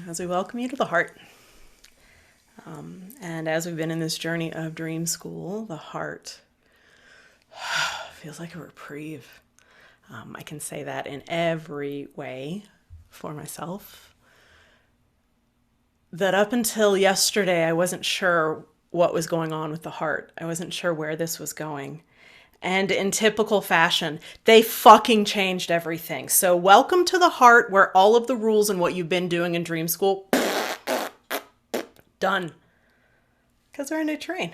As we welcome you to the heart. And as we've been in this journey of dream school, the heart feels like a reprieve. I can say that in every way for myself. That up until yesterday, I wasn't sure what was going on with the heart. I wasn't sure where this was going. And in typical fashion, they fucking changed everything. So welcome to the heart, where all of the rules and what you've been doing in dream school, done. Because we're in a new terrain.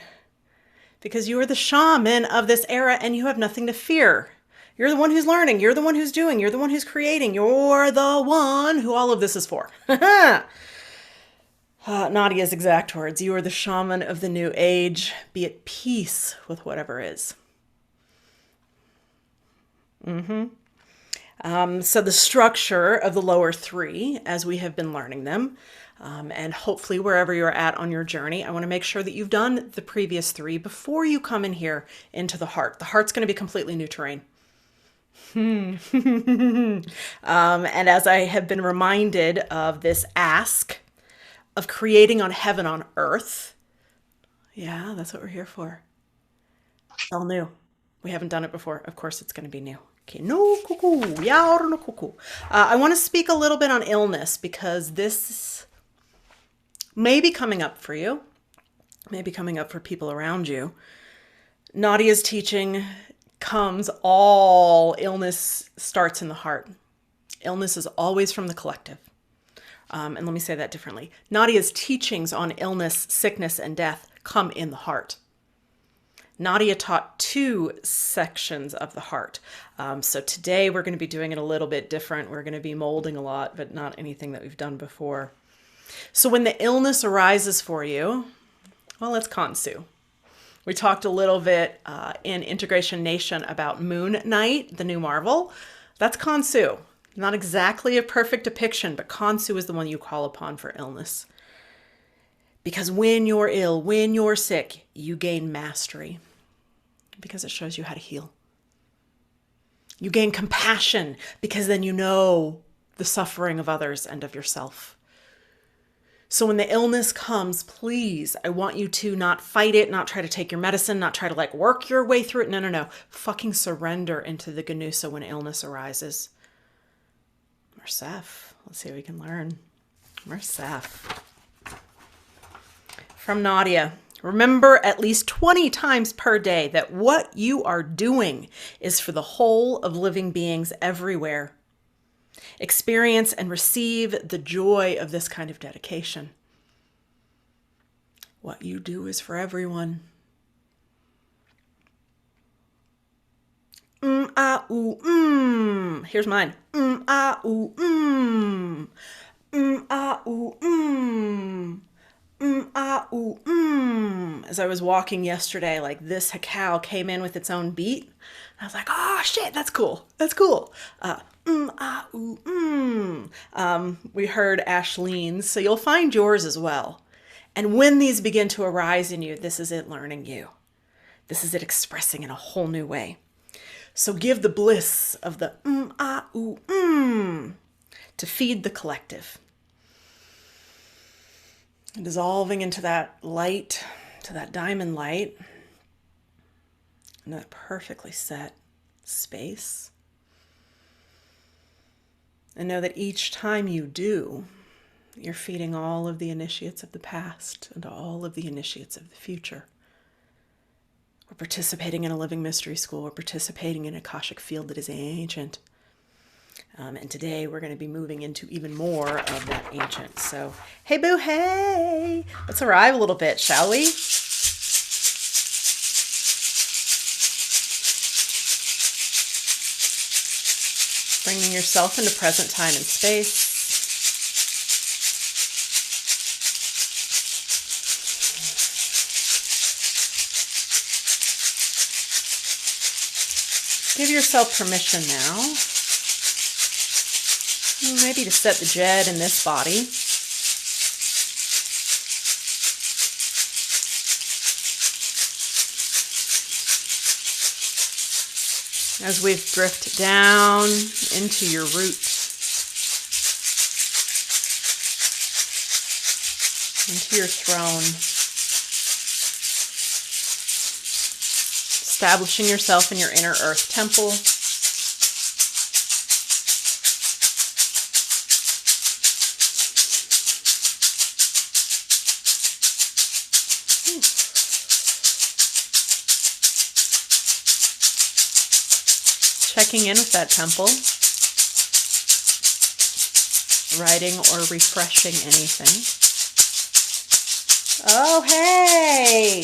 Because you are the shaman of this era and you have nothing to fear. You're the one who's learning. You're the one who's doing. You're the one who's creating. You're the one who all of this is for. Nadia's exact words. You are the shaman of the new age. Be at peace with whatever is. So the structure of the lower three, as we have been learning them, and hopefully wherever you're at on your journey, I want to make sure that you've done the previous three before you come in here into the heart. The heart's going to be completely new terrain. And as I have been reminded of this ask of creating on heaven on earth, yeah, that's what we're here for. It's all new. We haven't done it before. Of course, it's going to be new. Okay, no cuckoo, yaor no cuckoo. I want to speak a little bit on illness because this may be coming up for you, may be coming up for people around you. Nadia's teaching comes, all illness starts in the heart. Illness is always from the collective. And let me say that differently. Nadia's teachings on illness, sickness, and death come in the heart. Nadia taught two sections of the heart. So today we're going to be doing it a little bit different. We're going to be molding a lot, but not anything that we've done before. So when the illness arises for you, well, it's Kansu. We talked a little bit in Integration Nation about Moon Knight, the new Marvel. That's Kansu. Not exactly a perfect depiction, but Kansu is the one you call upon for illness. Because when you're ill, when you're sick, you gain mastery. Because it shows you how to heal. You gain compassion because then you know the suffering of others and of yourself. So when the illness comes, please, I want you to not fight it, not try to take your medicine, not try to like work your way through it. No. Fucking surrender into the Ganusa when illness arises. Mersef. Let's see what we can learn. Mersef. From Nadia. Remember at least 20 times per day that what you are doing is for the whole of living beings everywhere. Experience and receive the joy of this kind of dedication. What you do is for everyone. Here's mine. As I was walking yesterday, like this cow came in with its own beat. I was like, oh shit, that's cool. That's cool. We heard Ashleen's, so you'll find yours as well. And when these begin to arise in you, this is it learning you. This is it expressing in a whole new way. So give the bliss of the to feed the collective. Dissolving into that light, to that diamond light, in that perfectly set space. And know that each time you do, you're feeding all of the initiates of the past and all of the initiates of the future. We're participating in a living mystery school. We're participating in an Akashic field that is ancient. And today we're going to be moving into even more of that ancient. So, hey boo, hey! Let's arrive a little bit, shall we? Bringing yourself into present time and space. Give yourself permission now. Maybe to set the Jed in this body. As we've drifted down into your root, into your throne, establishing yourself in your inner earth temple. Checking in with that temple, writing or refreshing anything. Oh, hey!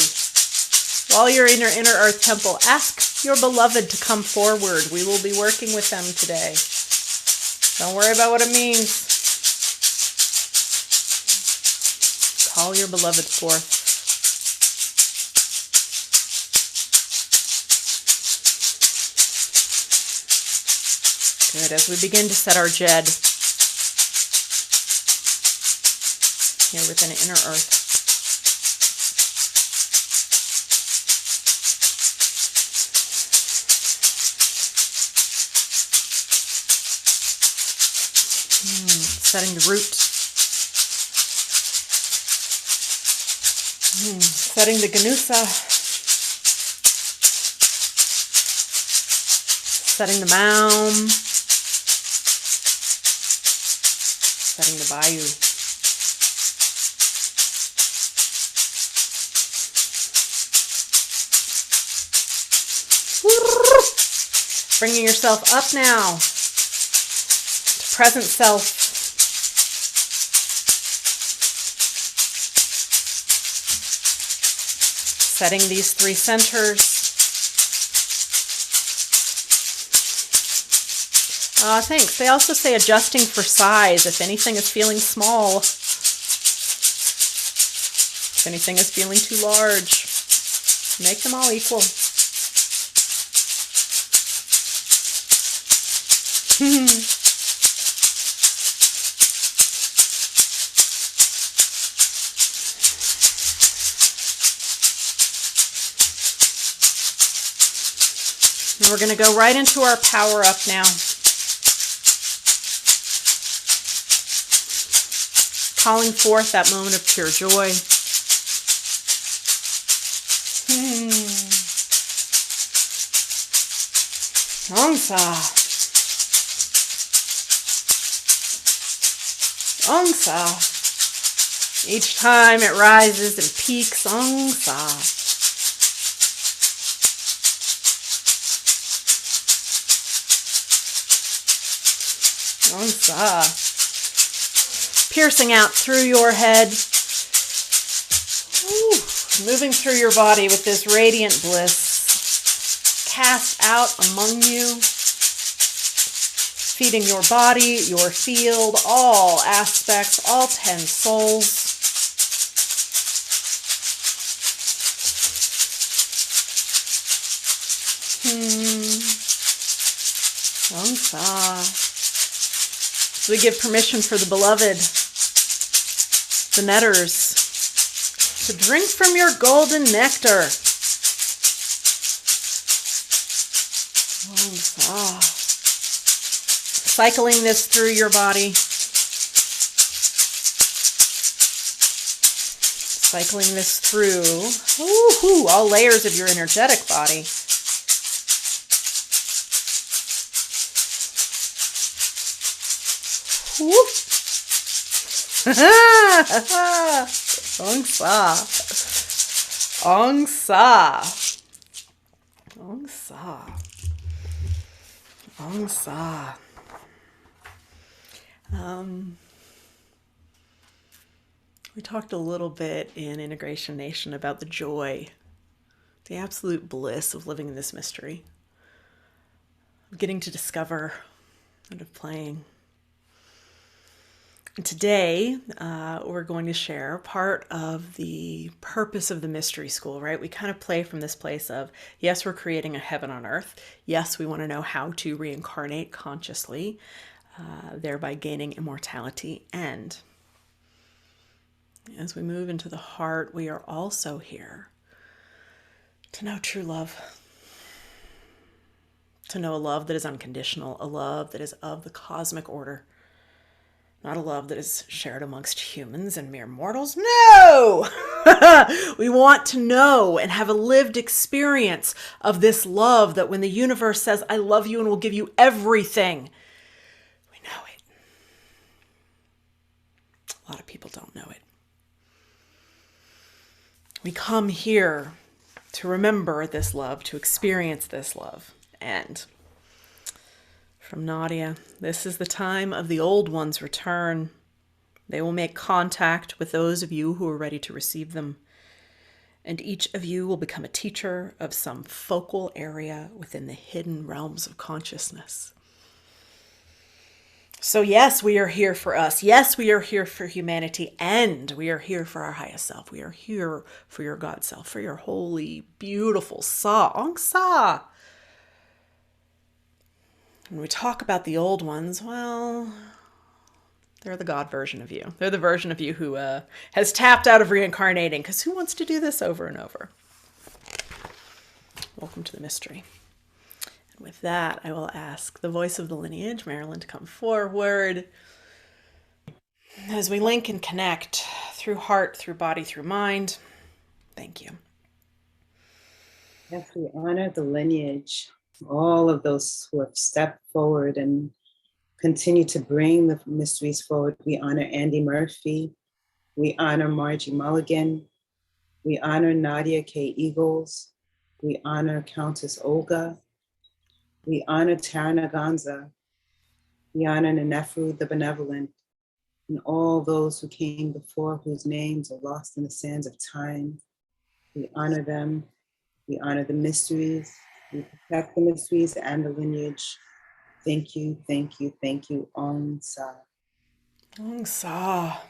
While you're in your inner earth temple, ask your beloved to come forward. We will be working with them today. Don't worry about what it means. Call your beloved forth. Good. As we begin to set our jed here within inner earth. Setting the root. Setting the Ganusa. Setting the Maum. Setting the Bayou. Bringing yourself up now to present self. Setting these three centers. Thanks. They also say adjusting for size. If anything is feeling small, if anything is feeling too large, make them all equal. And we're going to go right into our power up now. Calling forth that moment of pure joy. Ongsa. Ongsa. Each time it rises and peaks. Ongsa. Ongsa. Piercing out through your head, moving through your body with this radiant bliss, cast out among you, feeding your body, your field, all aspects, all 10 souls. Ongsa. So we give permission for the beloved, the netters, to drink from your golden nectar. Cycling this through your body. Cycling this through all layers of your energetic body. Ongsa. Ongsa. Ongsa. Ongsa. We talked a little bit in Integration Nation about the joy, the absolute bliss of living in this mystery, of getting to discover and of playing. And today, we're going to share part of the purpose of the mystery school, right? We kind of play from this place of, yes, we're creating a heaven on earth. Yes, we want to know how to reincarnate consciously, thereby gaining immortality. And as we move into the heart, we are also here to know true love, To know a love that is unconditional, a love that is of the cosmic order, not a love that is shared amongst humans and mere mortals. No! We want to know and have a lived experience of this love that when the universe says, I love you and will give you everything, we know it. A lot of people don't know it. We come here to remember this love, to experience this love. And from Nadia, this is the time of the old one's return. They will make contact with those of you who are ready to receive them. And each of you will become a teacher of some focal area within the hidden realms of consciousness. So yes, we are here for us. Yes, we are here for humanity, and we are here for our highest self. We are here for your God self, for your holy, beautiful Sa, Ong Sa. When we talk about the old ones, well, they're the God version of you. They're the version of you who has tapped out of reincarnating, because who wants to do this over and over? Welcome to the mystery. And with that, I will ask the voice of the lineage, Marilyn, to come forward as we link and connect through heart, through body, through mind. Thank you. Yes, we honor the lineage, all of those who have stepped forward and continue to bring the mysteries forward. We honor Andy Murphy. We honor Margie Mulligan. We honor Nadia K. Eagles. We honor Countess Olga. We honor Tarana Ganza. We honor Nenefu the Benevolent, and all those who came before whose names are lost in the sands of time. We honor them. We honor the mysteries. We protect the mysteries and the lineage. Thank you, thank you, thank you, Om Sa. Ong Sa.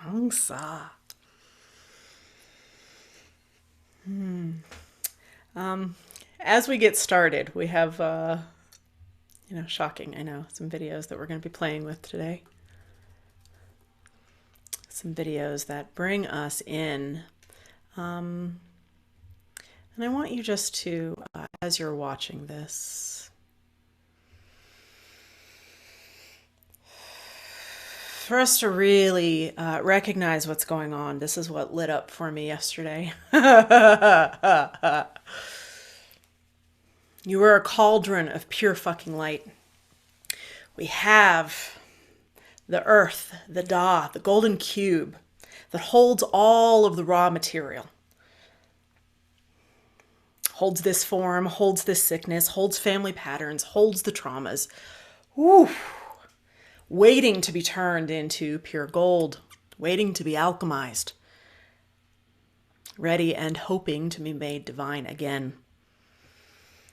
Ong Sa. As we get started, we have, shocking, I know, some videos that we're going to be playing with today. Some videos that bring us in. And I want you just to, as you're watching this, for us to really recognize what's going on. This is what lit up for me yesterday. You are a cauldron of pure fucking light. We have the earth, the Da, the golden cube that holds all of the raw material. Holds this form, holds this sickness, holds family patterns, holds the traumas. Woo! Waiting to be turned into pure gold, waiting to be alchemized, ready and hoping to be made divine again.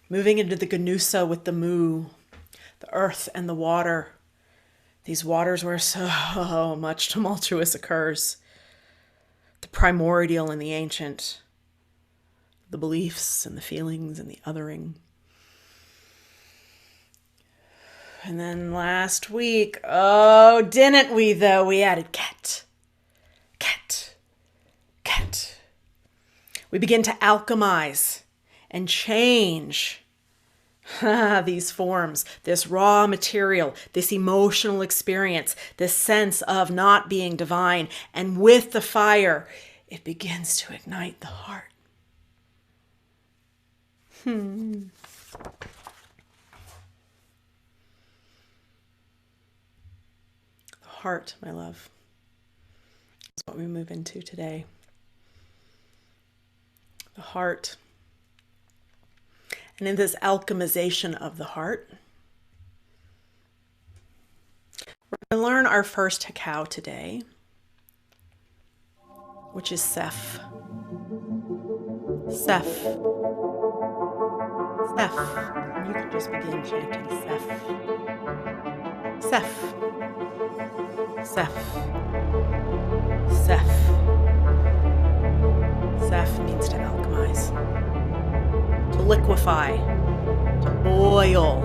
Moving into the Ganusa with the Mu, the earth and the water. These waters where so much tumultuous occurs. The primordial and the ancient. The beliefs and the feelings and the othering. And then last week, oh, didn't we though? We added cat, cat, cat. We begin to alchemize and change these forms, this raw material, this emotional experience, this sense of not being divine. And with the fire, it begins to ignite the heart. The heart, my love, is what we move into today. The heart. And in this alchemization of the heart, we're going to learn our first Hekau today, which is Seth. Seth. Seth. And you can just begin chanting Seth. Seth. Seth. Seth. Seth means to alchemize, to liquefy, to boil,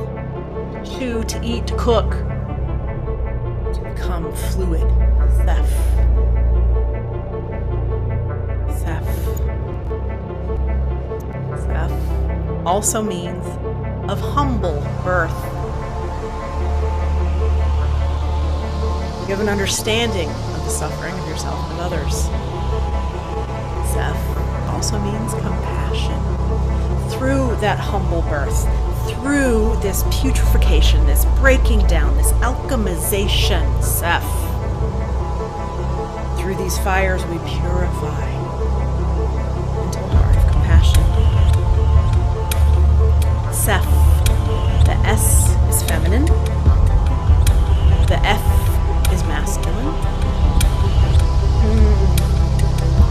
to chew, to eat, to cook, to become fluid. Seth. Seth. Seth. also means of humble birth. You have an understanding of the suffering of yourself and of others. Seth also means compassion. Through that humble birth, through this putrefaction, this breaking down, this alchemization, Seth, through these fires we purify into a heart of compassion. Seth, the S is feminine, the F is masculine,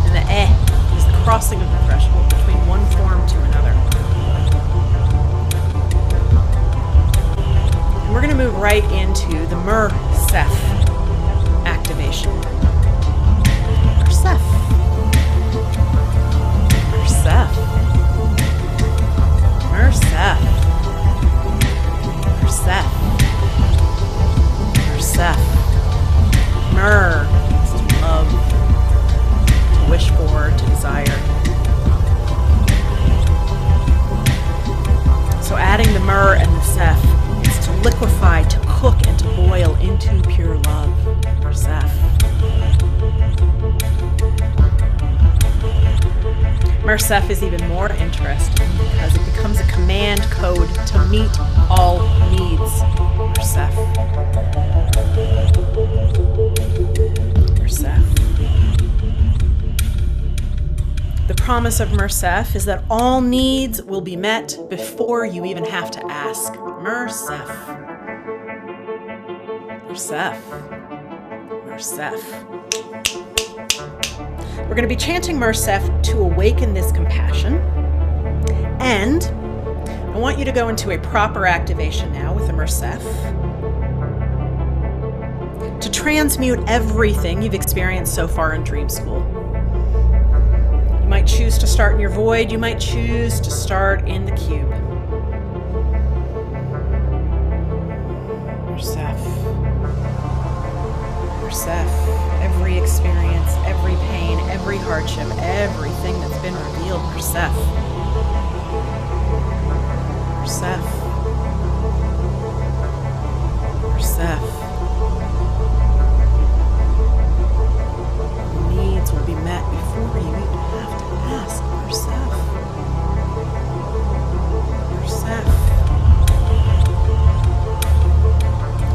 and the E is the crossing of the threshold between one form to another. And we're going to move right into the Mer-Seth activation. Mer-Seth. Mer-Seth. Mer-Seth. Mer-Seth. Mer-Seth. Mer is to love, to wish for, to desire. So adding the Mer and the Seth is to liquefy, to cook, and to boil into pure love. Mer-Seth. Mer-Seth is even more interesting because it becomes a command code to meet all needs. Mer-Seth. Mer-Seth. The promise of Mer-Seth is that all needs will be met before you even have to ask. Mer-Seth. Mer-Seth. Mer-Seth. We're going to be chanting Mer-Seth to awaken this compassion. And I want you to go into a proper activation now with the Mer-Seth to transmute everything you've experienced so far in dream school. You might choose to start in your void. You might choose to start in the cube. Mer-Seth. Mer-Seth. Every experience, every pain, every hardship, everything that's been revealed. Mer-Seth. Mer-Seth. Mer-Seth. Needs will be met before you even have to ask. Mer-Seth. Mer-Seth.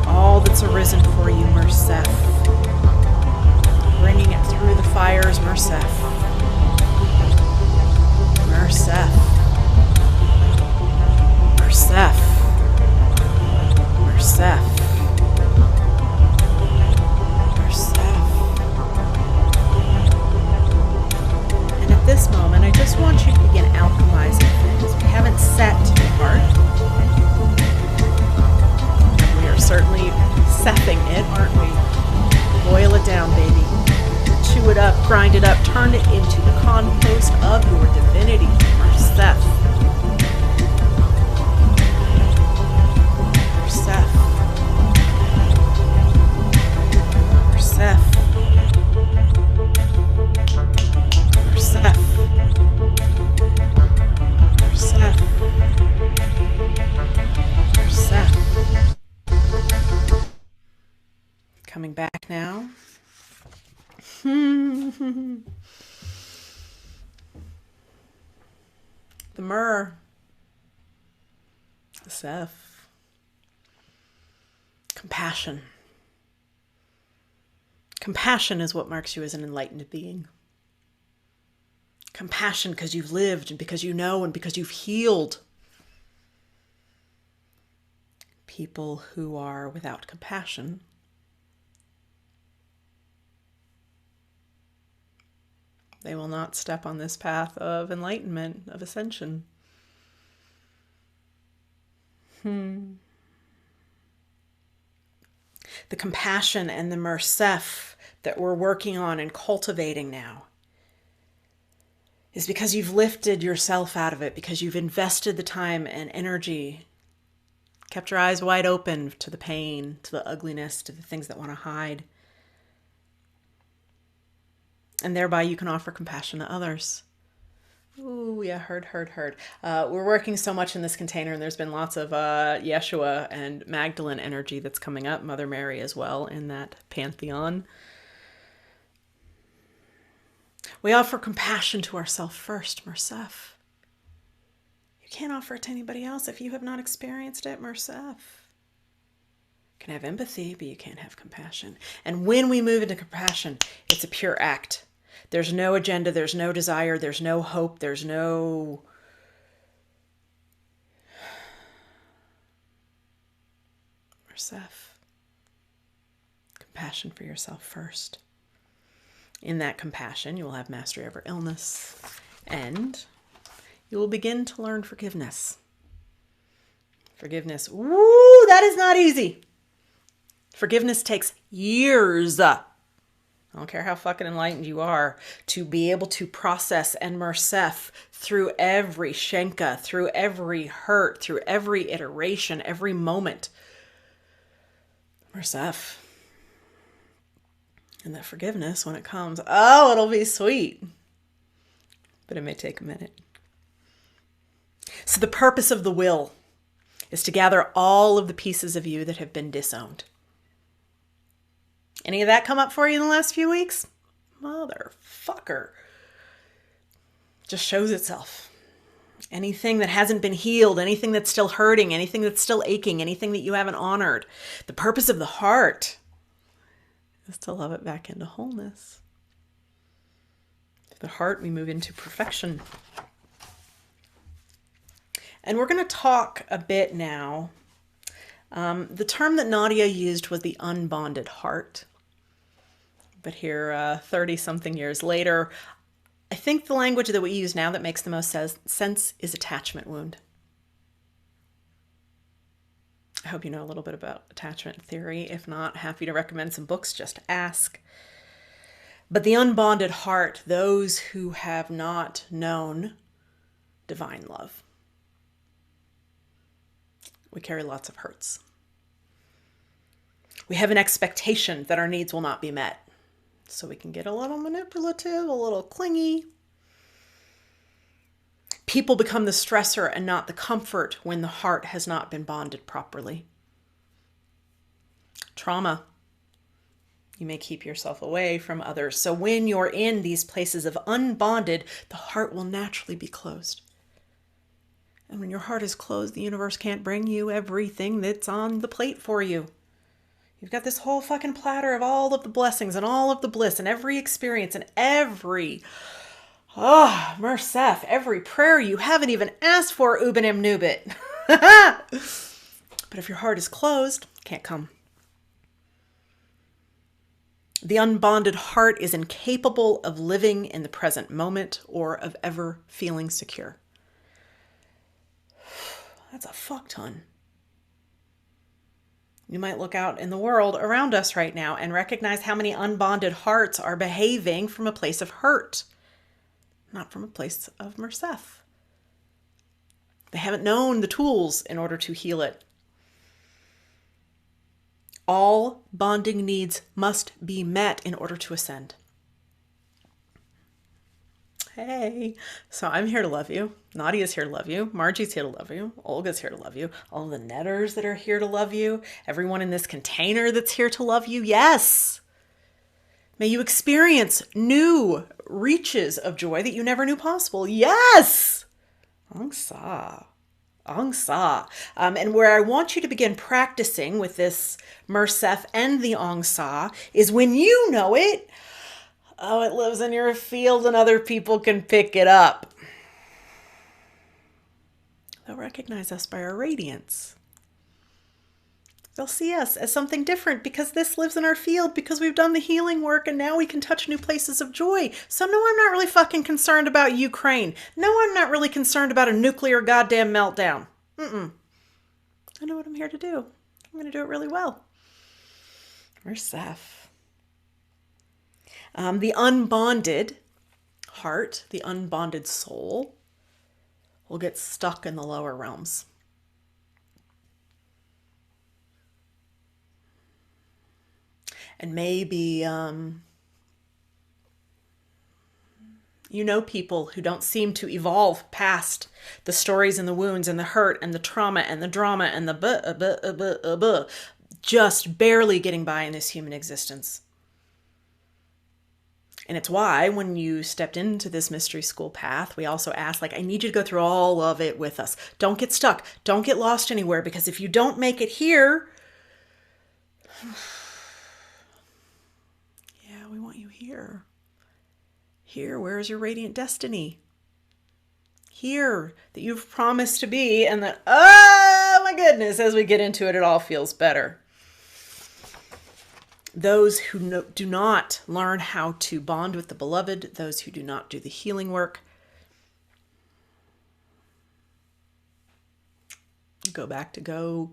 All that's arisen for you, Mer-Seth. Bringing it through the fires, Mer-Seth. Mer-Seth. Mer-Seth. Mer-Seth. Mer-Seth. And at this moment, I just want you to begin alchemizing things. We haven't set the heart. We are certainly sething it, aren't we? Boil it down, baby. Chew it up, grind it up, turn it into the compost of your divinity. Mer-Seth. Mer-Seth. Mer-Seth. Mer-Seth. Mer-Seth. Mer-Seth. Coming back now. The Mer. The Seth. Compassion. Compassion is what marks you as an enlightened being. Compassion because you've lived and because you know and because you've healed. People who are without compassion they will not step on this path of enlightenment, of ascension. The compassion and the Mer-Seth that we're working on and cultivating now is because you've lifted yourself out of it, because you've invested the time and energy, kept your eyes wide open to the pain, to the ugliness, to the things that want to hide. And thereby you can offer compassion to others. Ooh, yeah, heard, heard, heard. We're working so much in this container, and there's been lots of Yeshua and Magdalene energy that's coming up, Mother Mary as well, in that pantheon. We offer compassion to ourselves first, Mersef. You can't offer it to anybody else if you have not experienced it, Mersef. You can have empathy, but you can't have compassion. And when we move into compassion, it's a pure act. There's no agenda, there's no desire, there's no hope, there's no Mersef. Compassion for yourself first. In that compassion, you will have mastery over illness, and you will begin to learn forgiveness. Forgiveness, woo, that is not easy. Forgiveness takes years. I don't care how fucking enlightened you are to be able to process and mersef through every Shenka, through every hurt, through every iteration, every moment. Mersef. And that forgiveness, when it comes, oh, it'll be sweet. But it may take a minute. So the purpose of the will is to gather all of the pieces of you that have been disowned. Any of that come up for you in the last few weeks? Motherfucker. Just shows itself. Anything that hasn't been healed, anything that's still hurting, anything that's still aching, anything that you haven't honored. The purpose of the heart is to love it back into wholeness. The heart, we move into perfection. And we're going to talk a bit now. The term that Nadia used was the unbonded heart. But here, 30-something years later, I think the language that we use now that makes the most sense is attachment wound. I hope you know a little bit about attachment theory. If not, happy to recommend some books, just ask. But the unbonded heart, those who have not known divine love. We carry lots of hurts. We have an expectation that our needs will not be met. So we can get a little manipulative, a little clingy. People become the stressor and not the comfort when the heart has not been bonded properly. Trauma. You may keep yourself away from others. So when you're in these places of unbonded, the heart will naturally be closed. And when your heart is closed, the universe can't bring you everything that's on the plate for you. You've got this whole fucking platter of all of the blessings and all of the bliss and every experience and every, Mersef, every prayer you haven't even asked for, Ubinim Nubit. But if your heart is closed, it can't come. The unbonded heart is incapable of living in the present moment or of ever feeling secure. That's a fuck ton. You might look out in the world around us right now and recognize how many unbonded hearts are behaving from a place of hurt, not from a place of mersef. They haven't known the tools in order to heal it. All bonding needs must be met in order to ascend. Hey, so I'm here to love you. Nadia's here to love you. Margie's here to love you. Olga's here to love you. All the netters that are here to love you. Everyone in this container that's here to love you. Yes. May you experience new reaches of joy that you never knew possible. Yes. Ong Sa. Ong Sa. And where I want you to begin practicing with this Mersef and the Ong Sa is when you know it. Oh, it lives in your field and other people can pick it up. They'll recognize us by our radiance. They'll see us as something different because this lives in our field, because we've done the healing work and now we can touch new places of joy. So no, I'm not really fucking concerned about Ukraine. No, I'm not really concerned about a nuclear goddamn meltdown. I know what I'm here to do. I'm going to do it really well. Where's Seth? The unbonded heart, the unbonded soul, will get stuck in the lower realms. And maybe You know people who don't seem to evolve past the stories and the wounds and the hurt and the trauma and the drama and the just barely getting by in this human existence. And it's why when you stepped into this mystery school path, we also asked, like, I need you to go through all of it with us. Don't get stuck. Don't get lost anywhere, because if you don't make it here, yeah, we want you here. Here, where is your radiant destiny? Here, that you've promised to be, and that, oh my goodness, as we get into it, it all feels better. Those who do not learn how to bond with the beloved, those who do not do the healing work, go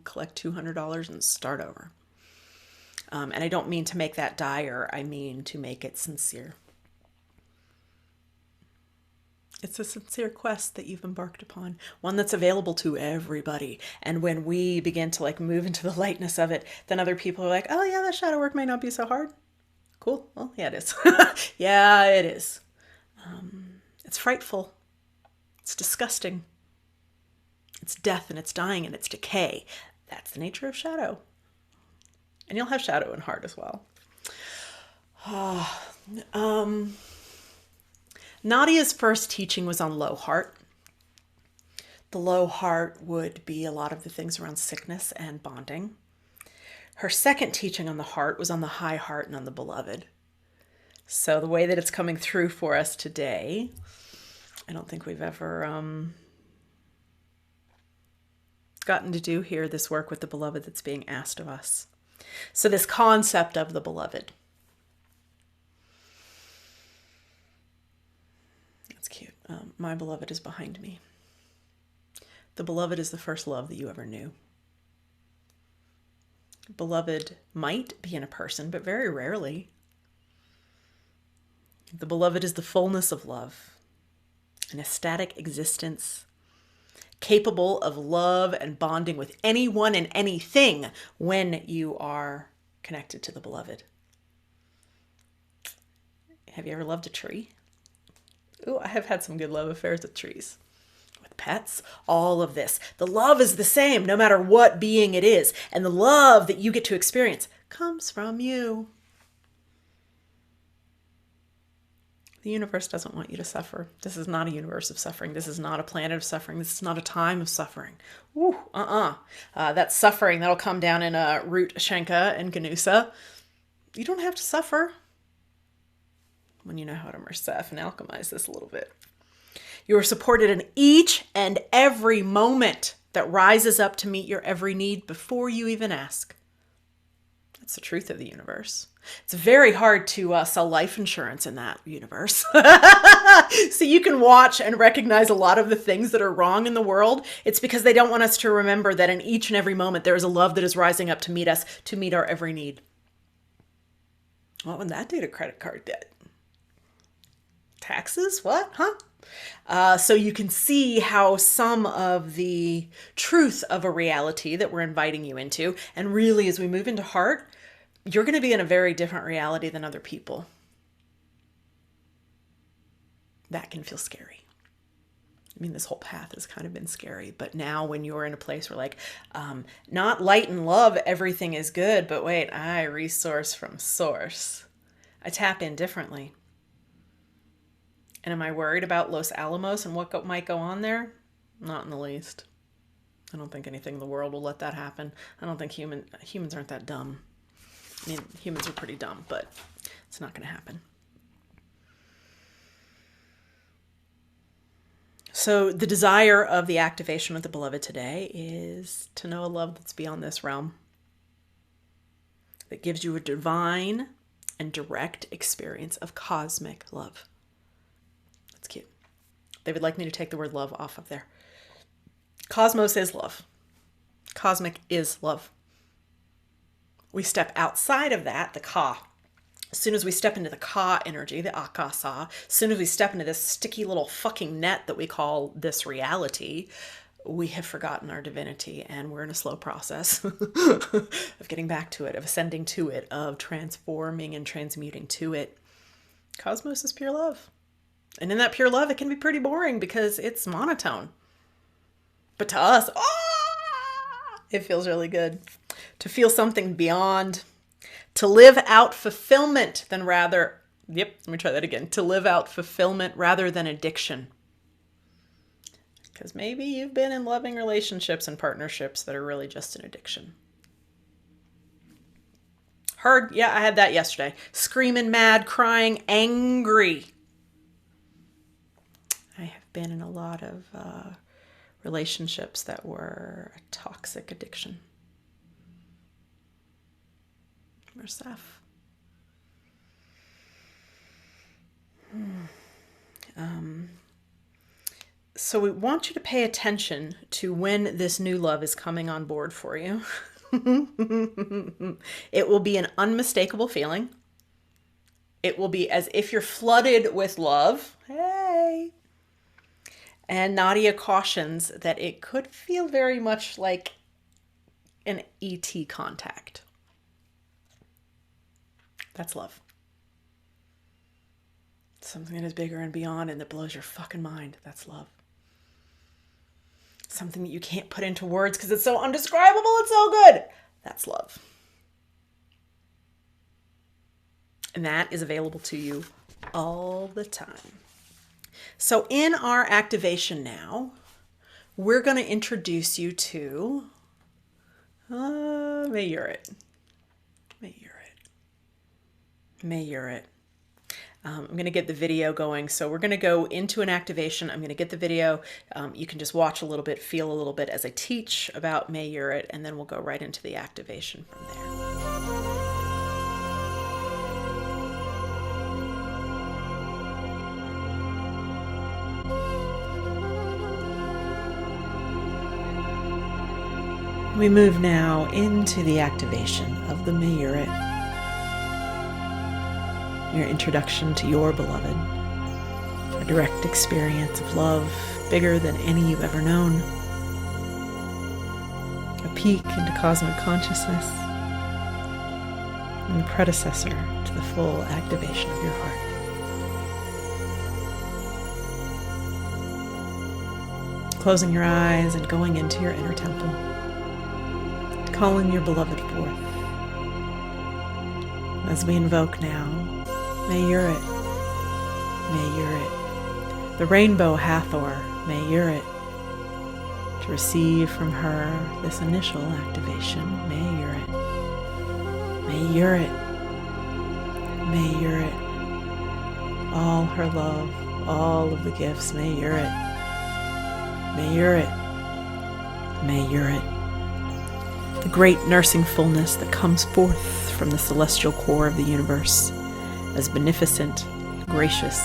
collect $200 and start over. And I don't mean to make that dire, I mean to make it sincere. It's a sincere quest that you've embarked upon, one that's available to everybody. And when we begin to like move into the lightness of it, then other people are like, oh yeah, that shadow work may not be so hard. Cool. Well, yeah, it is. Yeah, it is. It's frightful. It's disgusting. It's death and it's dying and it's decay. That's the nature of shadow. And you'll have shadow in heart as well. Nadia's first teaching was on low heart. The low heart would be a lot of the things around sickness and bonding. Her second teaching on the heart was on the high heart and on the beloved. So the way that it's coming through for us today, I don't think we've ever gotten to do here this work with the beloved that's being asked of us. So this concept of the beloved. That's cute. My beloved is behind me. The beloved is the first love that you ever knew. Beloved might be in a person, but very rarely. The beloved is the fullness of love, an ecstatic existence, capable of love and bonding with anyone and anything when you are connected to the beloved. Have you ever loved a tree? Ooh, I have had some good love affairs with trees. With pets, all of this. The love is the same no matter what being it is. And the love that you get to experience comes from you. The universe doesn't want you to suffer. This is not a universe of suffering. This is not a planet of suffering. This is not a time of suffering. Ooh, that suffering, that'll come down in root Shenka and Ganusa. You don't have to suffer when you know how to mersef and alchemize this a little bit. You are supported in each and every moment that rises up to meet your every need before you even ask. That's the truth of the universe. It's very hard to sell life insurance in that universe. So you can watch and recognize a lot of the things that are wrong in the world. It's because they don't want us to remember that in each and every moment there is a love that is rising up to meet us, to meet our every need. What would that do to credit card debt? Taxes? What? Huh? So you can see how some of the truth of a reality that we're inviting you into, and really as we move into heart, you're going to be in a very different reality than other people. That can feel scary. I mean, this whole path has kind of been scary, but now when you're in a place where like, not light and love, everything is good, but wait, I resource from source. I tap in differently. And am I worried about Los Alamos and what might go on there? Not in the least. I don't think anything in the world will let that happen. I don't think humans aren't that dumb. I mean, humans are pretty dumb, but it's not going to happen. So the desire of the activation of the beloved today is to know a love that's beyond this realm, that gives you a divine and direct experience of cosmic love. That's cute. They would like me to take the word love off of there. Cosmos is love. Cosmic is love. We step outside of that, the ka. As soon as we step into the ka energy, the akasa, as soon as we step into this sticky little fucking net that we call this reality, we have forgotten our divinity, and we're in a slow process of getting back to it, of ascending to it, of transforming and transmuting to it. Cosmos is pure love. And in that pure love, it can be pretty boring because it's monotone. But to us, it feels really good to feel something beyond, to live out fulfillment than rather, yep, let me try that again, to live out fulfillment rather than addiction. Because maybe you've been in loving relationships and partnerships that are really just an addiction. Hard, yeah, I had that yesterday. Screaming, mad, crying, angry. I have been in a lot of relationships that were a toxic addiction. Saf. So we want you to pay attention to when this new love is coming on board for you. It will be an unmistakable feeling. It will be as if you're flooded with love. Hey. And Nadia cautions that it could feel very much like an ET contact. That's love. Something that is bigger and beyond and that blows your fucking mind. That's love. Something that you can't put into words because it's so undescribable. It's so good. That's love. And that is available to you all the time. So in our activation now, we're going to introduce you to Mayurit. Mayurit. I'm going to get the video going. So we're going to go into an activation. I'm going to get the video. You can just watch a little bit, feel a little bit as I teach about Mayurit, and then we'll go right into the activation from there. We move now into the activation of the Mayurit, your introduction to your beloved, a direct experience of love bigger than any you've ever known, a peek into cosmic consciousness, and the predecessor to the full activation of your heart. Closing your eyes and going into your inner temple, calling your beloved forth. As we invoke now, Mayurit, Mayurit, the Rainbow Hathor, Mayurit, to receive from her this initial activation, Mayurit, Mayurit, Mayurit, all her love, all of the gifts, Mayurit, Mayurit, Mayurit, the great nursing fullness that comes forth from the celestial core of the universe as beneficent, gracious,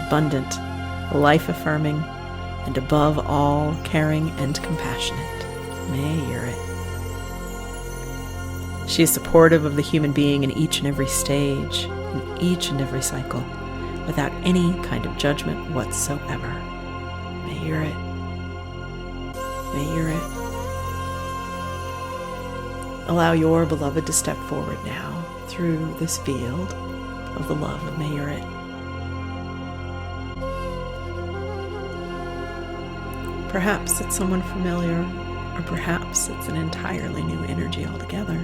abundant, life-affirming, and above all, caring and compassionate. Mayurit. She is supportive of the human being in each and every stage, in each and every cycle, without any kind of judgment whatsoever. Mayurit. Mayurit. Allow your beloved to step forward now through this field of the love of Mayurit. Perhaps it's someone familiar, or perhaps it's an entirely new energy altogether.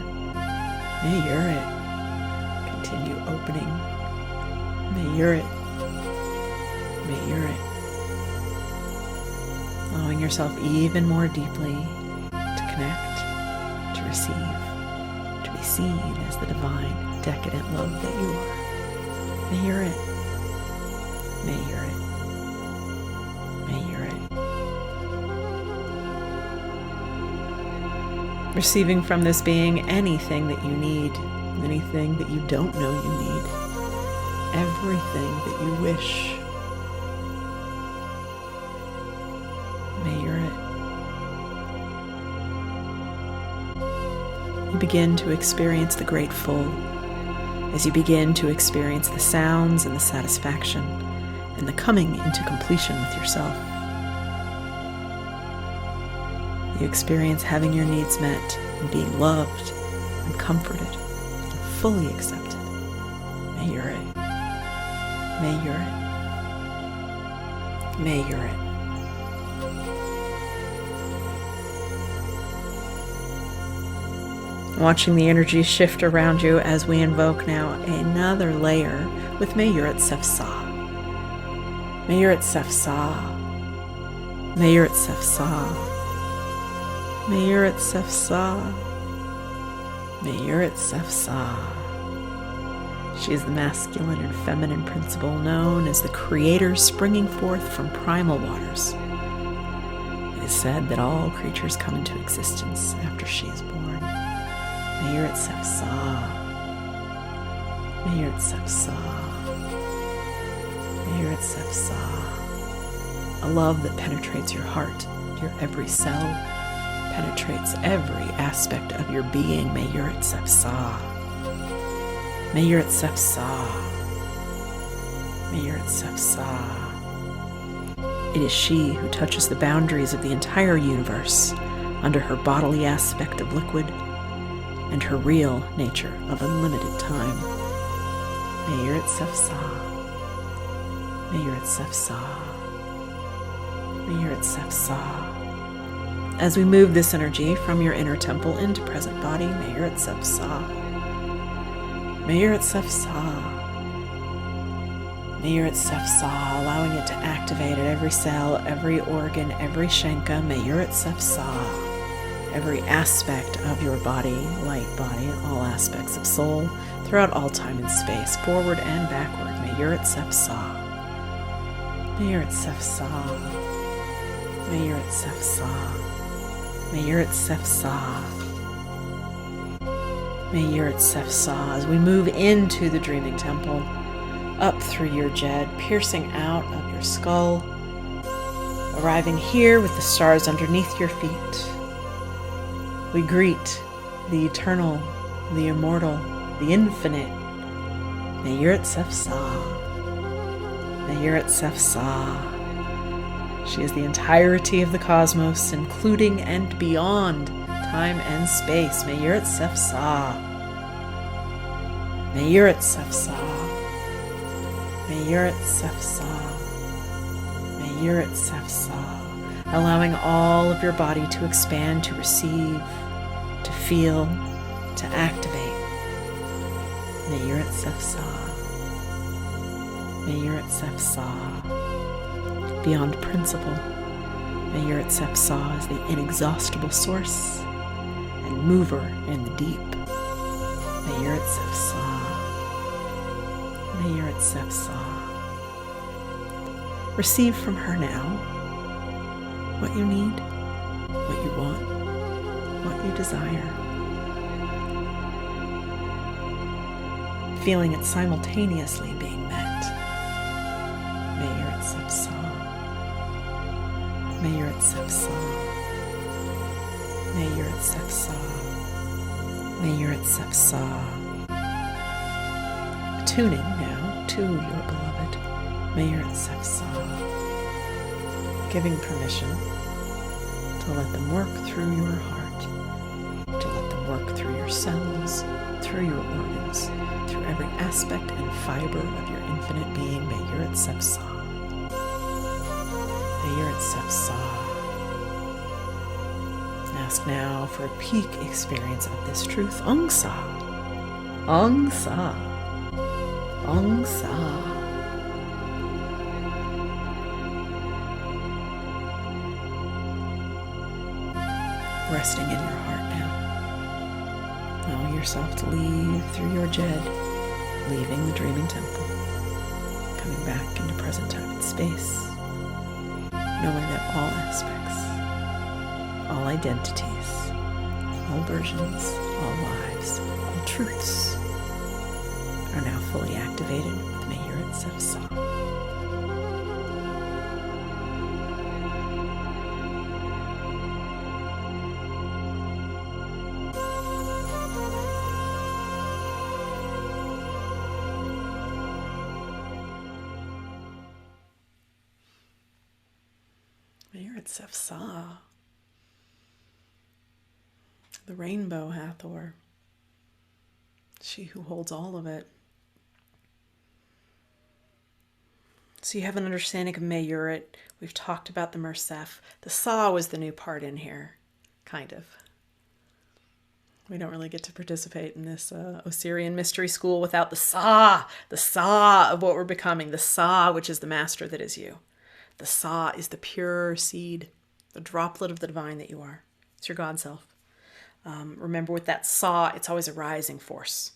Mayurit. Continue opening. Mayurit. Mayurit. Allowing yourself even more deeply to connect, to receive, to be seen as the divine, decadent love that you are. Mayurit. Mayurit. Mayurit. Receiving from this being anything that you need, anything that you don't know you need, everything that you wish. Mayurit. You begin to experience the great full as you begin to experience the sounds and the satisfaction and the coming into completion with yourself. You experience having your needs met and being loved and comforted and fully accepted. Mayurit. Mayurit. Mayurit. Watching the energy shift around you as we invoke now another layer with Mayurit Sefsa. Mayurit Sefsa. Mayurit Sefsa. Mayurit Sefsa. Mayurit Sefsa. She is the masculine and feminine principle known as the creator springing forth from primal waters. It is said that all creatures come into existence after she is born. Mayurit Sefsa. Mayurit Sefsa. Mayurit Sefsa. A love that penetrates your heart, your every cell, penetrates every aspect of your being. Mayurit Sefsa. Mayurit Sefsa. Mayurit Sefsa. It is she who touches the boundaries of the entire universe under her bodily aspect of liquid and her real nature of unlimited time. Mayurit Sefsa. Mayurit Sefsa. Mayurit Sefsa. As we move this energy from your inner temple into present body, Mayurit Sefsa. Mayurit Sefsa. Mayurit Sefsa, allowing it to activate at every cell, every organ, every Shenka. Mayurit Sefsa. Every aspect of your body, light body, all aspects of soul, throughout all time and space, forward and backward. Mayurit Sefsa. Mayurit Sefsa. Mayurit Sefsa. Mayurit Sefsa. Mayurit Sefsa. As we move into the dreaming temple, up through your jed, piercing out of your skull, arriving here with the stars underneath your feet. We greet the eternal, the immortal, the infinite. Mayurit Sefsa. Mayurit Sefsa. She is the entirety of the cosmos, including and beyond time and space. Mayurit Sefsa. Mayurit Sefsa. Mayurit Sefsa. Mayurit Sefsa. Allowing all of your body to expand, to receive, to feel, to activate. Mayurit Sefsa. Mayurit Sefsa. Beyond principle, Mayurit Sefsa is the inexhaustible source and mover in the deep. Mayurit Sefsa. Mayurit Sefsa. Receive from her now what you need, what you want, what you desire. Feeling it simultaneously being met. Mayurit Sefsa. Mayurit Sefsa. Mayurit Sefsa. Mayurit Sefsa. Attuning now to your beloved. Mayurit Sefsa. Giving permission to let them work through your heart, to let them work through your cells, through your organs, through every aspect and fiber of your infinite being. Mayurit Sefsa. Mayurit Sefsa. Ask now for a peak experience of this truth. Ong Sa. Ong Sa. Ong Sa. Resting in your heart now. Allow yourself to leave through your jed, leaving the dreaming temple, coming back into present time and space, knowing that all aspects, all identities, all versions, all lives, all truths are now fully activated with Mayurit Sefsa. Mayurit Sefsa. The rainbow Hathor. She who holds all of it. So you have an understanding of Mayurit. We've talked about the Mersef. The Sa was the new part in here, kind of. We don't really get to participate in this Osirian mystery school without the Sa of what we're becoming, the Sa, which is the master that is you. The Sa is the pure seed, the droplet of the divine that you are. It's your God self. Remember, with that Sa, it's always a rising force.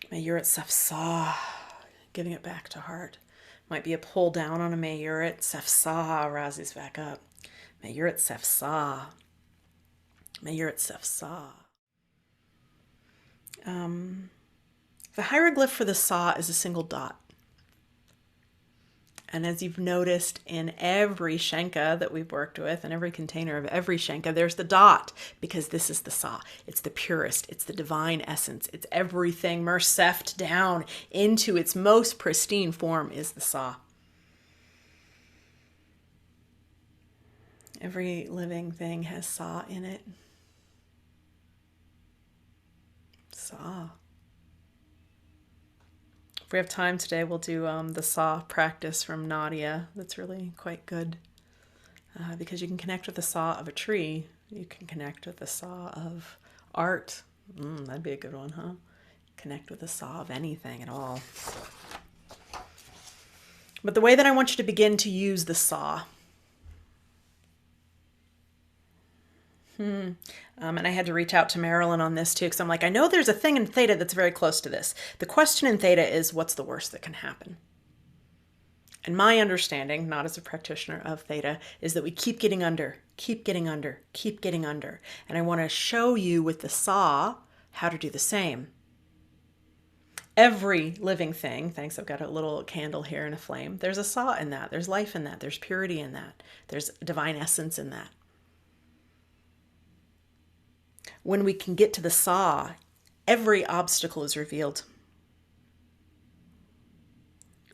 Mayurit Sef Sa, giving it back to heart. Might be a pull down on a Mayurit Sef Sa, rises back up. Mayurit Sef Sa. Mayurit Sef Sa. The hieroglyph for the Sa is a single dot. And as you've noticed in every Shenka that we've worked with, and every container of every Shenka, there's the dot, because this is the Sa. It's the purest. It's the divine essence. It's everything merseft down into its most pristine form is the Sa. Every living thing has Sa in it. Sa. If we have time today, we'll do the Sa practice from Nadia. That's really quite good because you can connect with the Sa of a tree. You can connect with the Sa of art. That'd be a good one, huh? Connect with the Sa of anything at all. But the way that I want you to begin to use the Sa. And I had to reach out to Marilyn on this too, because I'm like, I know there's a thing in Theta that's very close to this. The question in Theta is, what's the worst that can happen? And my understanding, not as a practitioner of Theta, is that we keep getting under, keep getting under, keep getting under. And I want to show you with the Sa how to do the same. Every living thing, thanks, I've got a little candle here and a flame. There's a Sa in that. There's life in that. There's purity in that. There's divine essence in that. When we can get to the Sa, every obstacle is revealed.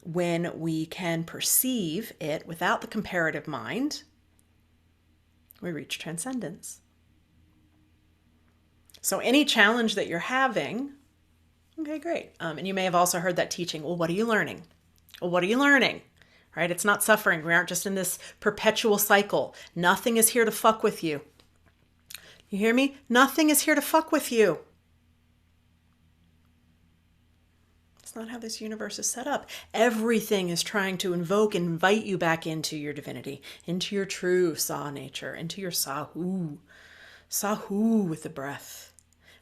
When we can perceive it without the comparative mind, we reach transcendence. So any challenge that you're having, okay, great. And you may have also heard that teaching, well, what are you learning? Well, what are you learning? Right? It's not suffering. We aren't just in this perpetual cycle. Nothing is here to fuck with you. You hear me? Nothing is here to fuck with you. It's not how this universe is set up. Everything is trying to invoke and invite you back into your divinity, into your true Sa nature, into your Sahu. Sahu with the breath.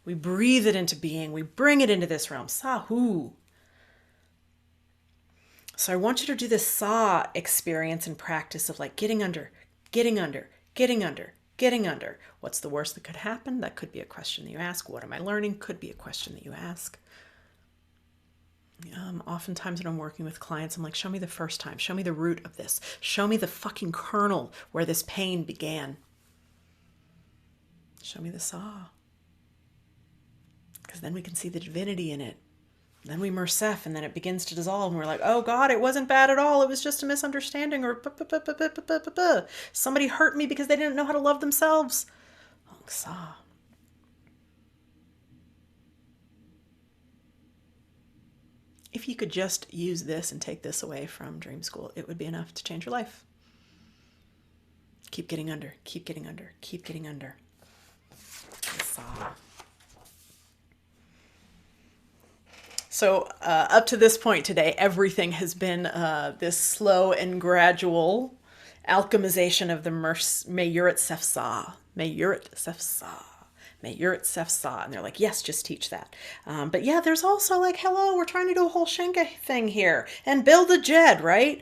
We breathe it into being. We bring it into this realm. Sahu. So I want you to do this Sa experience and practice of like getting under, getting under, getting under, getting under. What's the worst that could happen? That could be a question that you ask. What am I learning? Could be a question that you ask. Oftentimes when I'm working with clients, I'm like, show me the first time. Show me the root of this. Show me the fucking kernel where this pain began. Show me the Sa. Because then we can see the divinity in it. Then we mersef, and then it begins to dissolve, and we're like, oh God, it wasn't bad at all. It was just a misunderstanding, or somebody hurt me because they didn't know how to love themselves. Long Sa. If you could just use this and take this away from Dream School, it would be enough to change your life. Keep getting under, keep getting under, keep getting under. Sa. So up to this point today, everything has been this slow and gradual alchemization of the Mayurit Sef Sa. Mayurit Sef Sa. Mayurit Sef Sa. And they're like, yes, just teach that. But yeah, there's also like, hello, we're trying to do a whole Shenka thing here and build a Jed, right?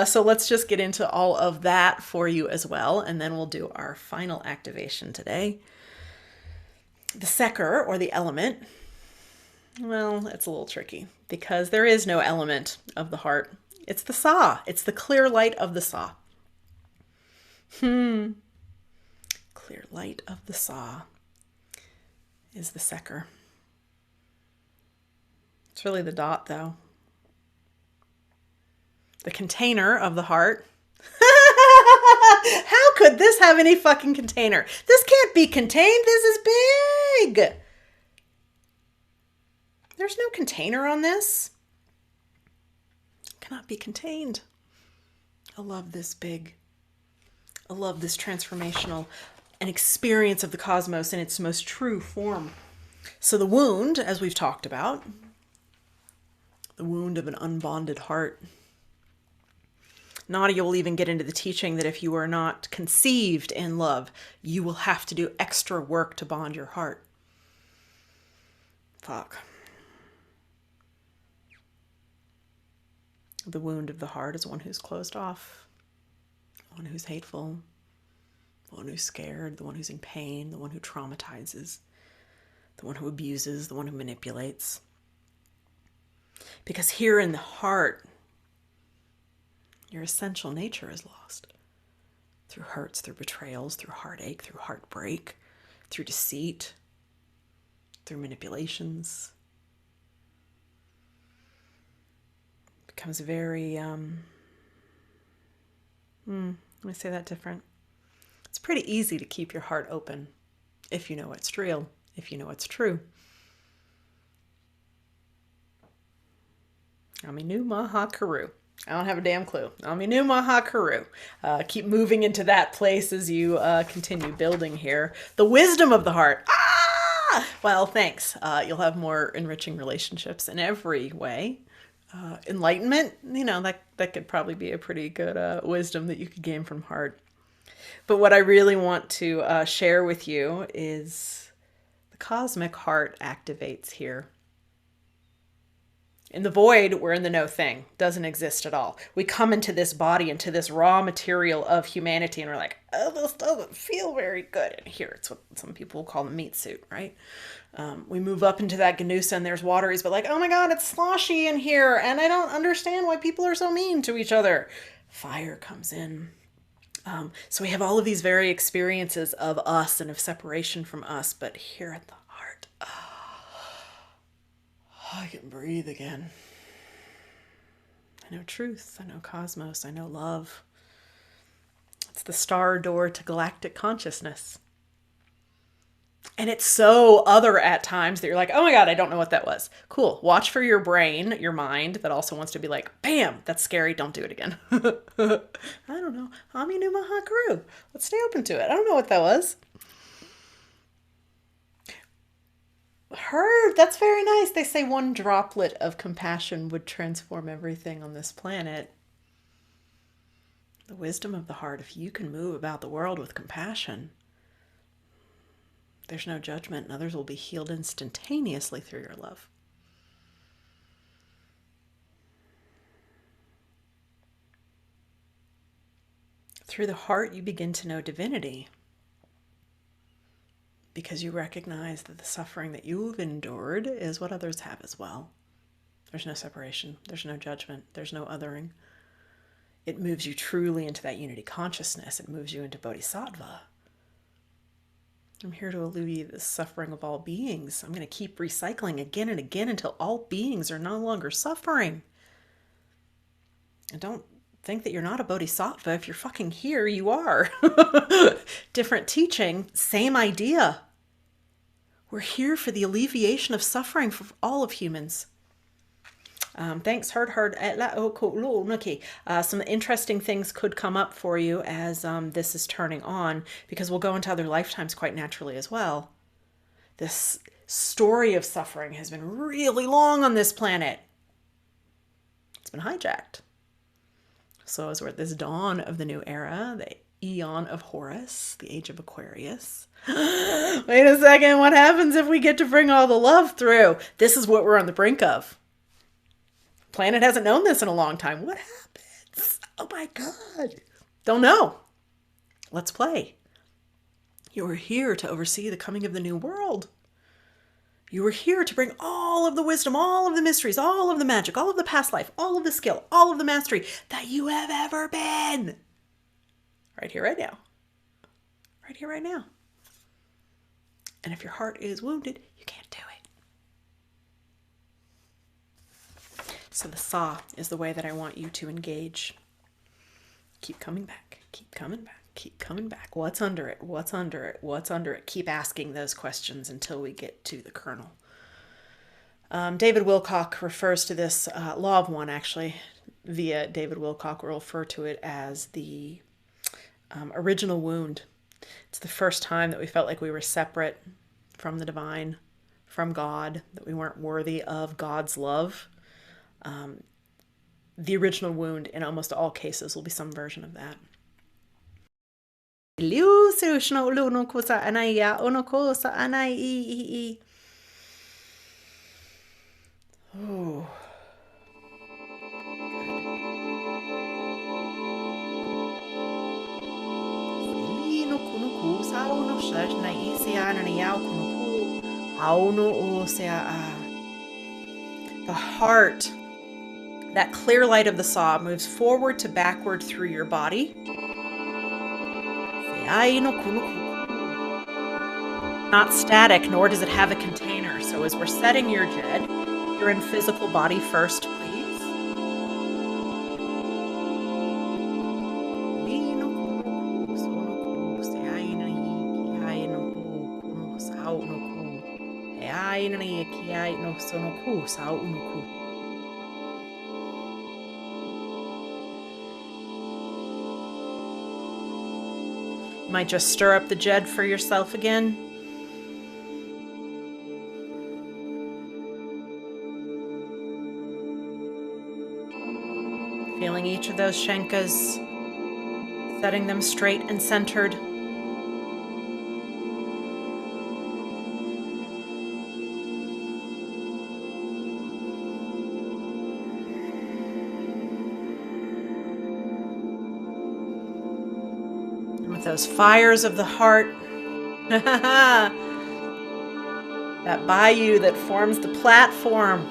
So let's just get into all of that for you as well. And then we'll do our final activation today. The Seker, or the element. Well, it's a little tricky because there is no element of the heart. It's the Sa. It's the clear light of the Sa. Clear light of the Sa is the Seker. It's really the dot, though. The container of the heart. How could this have any fucking container? This can't be contained. This is big. There's no container on this. cannot be contained. A love this big, a love this transformational, an experience of the cosmos in its most true form. So the wound, as we've talked about, the wound of an unbonded heart. Nadia will even get into the teaching that if you are not conceived in love, you will have to do extra work to bond your heart. Fuck. The wound of the heart is one who's closed off, the one who's hateful, the one who's scared, the one who's in pain, the one who traumatizes, the one who abuses, the one who manipulates. Because here in the heart, your essential nature is lost. Through hurts, through betrayals, through heartache, through heartbreak, through deceit, through manipulations. It becomes very, let me say that different. It's pretty easy to keep your heart open if you know what's real, if you know what's true. Aminu Maha Karu. I don't have a damn clue. Aminu Maha Karu. Keep moving into that place as you continue building here. The wisdom of the heart. Ah! Well, thanks. You'll have more enriching relationships in every way. Enlightenment, that could probably be a pretty good wisdom that you could gain from heart. But what I really want to share with you is the cosmic heart activates here. In the void, we're in the no thing. Doesn't exist at all. We come into this body, into this raw material of humanity, and we're like, oh, this doesn't feel very good in here. It's what some people will call the meat suit, right? We move up into that Ganusa, and there's wateries, but like, oh my God, it's sloshy in here, and I don't understand why people are so mean to each other. Fire comes in. So we have all of these very experiences of us and of separation from us, but here at the heart, I can breathe again. I know truth, I know cosmos, I know love. It's the star door to galactic consciousness. And it's so other at times that you're like, oh my God, I don't know what that was. Cool. Watch for your brain, your mind, that also wants to be like, bam, that's scary. Don't do it again. I don't know. Aminu Mahakaru. Let's stay open to it. I don't know what that was. Heard. That's very nice. They say one droplet of compassion would transform everything on this planet. The wisdom of the heart, if you can move about the world with compassion, there's no judgment, and others will be healed instantaneously through your love. Through the heart, you begin to know divinity because you recognize that the suffering that you've endured is what others have as well. There's no separation. There's no judgment. There's no othering. It moves you truly into that unity consciousness. It moves you into bodhisattva. I'm here to alleviate the suffering of all beings. I'm going to keep recycling again and again until all beings are no longer suffering. And don't think that you're not a bodhisattva. If you're fucking here, you are. Different teaching, same idea. We're here for the alleviation of suffering for all of humans. Thanks, hard. Okay. Some interesting things could come up for you as this is turning on, because we'll go into other lifetimes quite naturally as well. This story of suffering has been really long on this planet. It's been hijacked. So as we're at this dawn of the new era, the Eon of Horus, the Age of Aquarius. Wait a second, what happens if we get to bring all the love through? This is what we're on the brink of. Planet hasn't known this in a long time. What happens? Oh my God. Don't know. Let's play. You are here to oversee the coming of the new world. You are here to bring all of the wisdom, all of the mysteries, all of the magic, all of the past life, all of the skill, all of the mastery that you have ever been. Right here, right now. Right here, right now. And if your heart is wounded, you can't do it. So the saw is the way that I want you to engage. Keep coming back. Keep coming back. Keep coming back. What's under it? What's under it? What's under it? Keep asking those questions until we get to the kernel. David Wilcock refers to this, Law of One, actually. via David Wilcock will refer to it as the original wound. It's the first time that we felt like we were separate from the divine, from God, that we weren't worthy of God's love. The original wound, in almost all cases, will be some version of that. Oh, the heart, that clear light of the saw, moves forward to backward through your body. Not static, nor does it have a container. So as we're setting your jed, you're in physical body first, please. You might just stir up the jed for yourself again. Feeling each of those Shenkas, setting them straight and centered. And with those fires of the heart, that bayou that forms the platform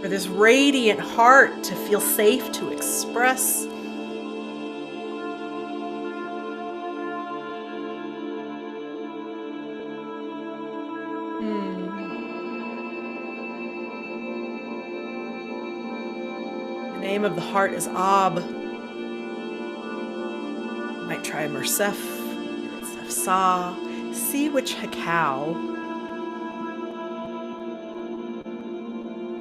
for this radiant heart to feel safe to express. The name of the heart is Ab. You might try Mersef, Sa, see which Hakao